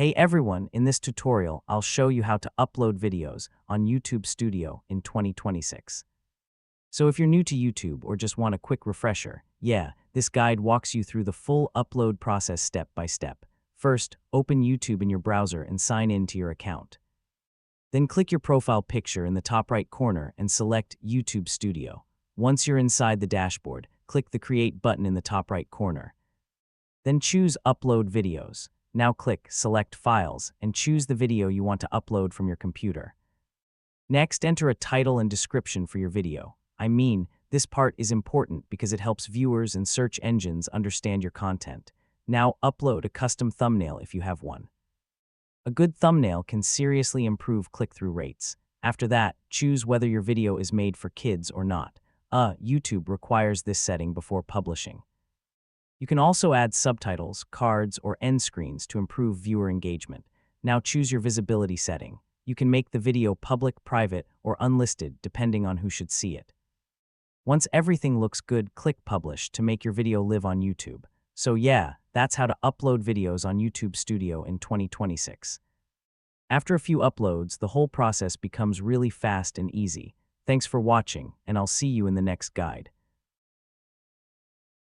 Hey everyone, in this tutorial, I'll show you how to upload videos on YouTube Studio in 2026. So if you're new to YouTube or just want a quick refresher, this guide walks you through the full upload process step by step. First, open YouTube in your browser and sign in to your account. Then click your profile picture in the top right corner and select YouTube Studio. Once you're inside the dashboard, click the Create button in the top right corner. Then choose Upload Videos. Now click Select Files and choose the video you want to upload from your computer. Next, enter a title and description for your video. This part is important because it helps viewers and search engines understand your content. Now upload a custom thumbnail if you have one. A good thumbnail can seriously improve click-through rates. After that, choose whether your video is made for kids or not. YouTube requires this setting before publishing. You can also add subtitles, cards, or end screens to improve viewer engagement. Now choose your visibility setting. You can make the video public, private, or unlisted depending on who should see it. Once everything looks good, click Publish to make your video live on YouTube. So that's how to upload videos on YouTube Studio in 2026. After a few uploads, the whole process becomes really fast and easy. Thanks for watching, and I'll see you in the next guide.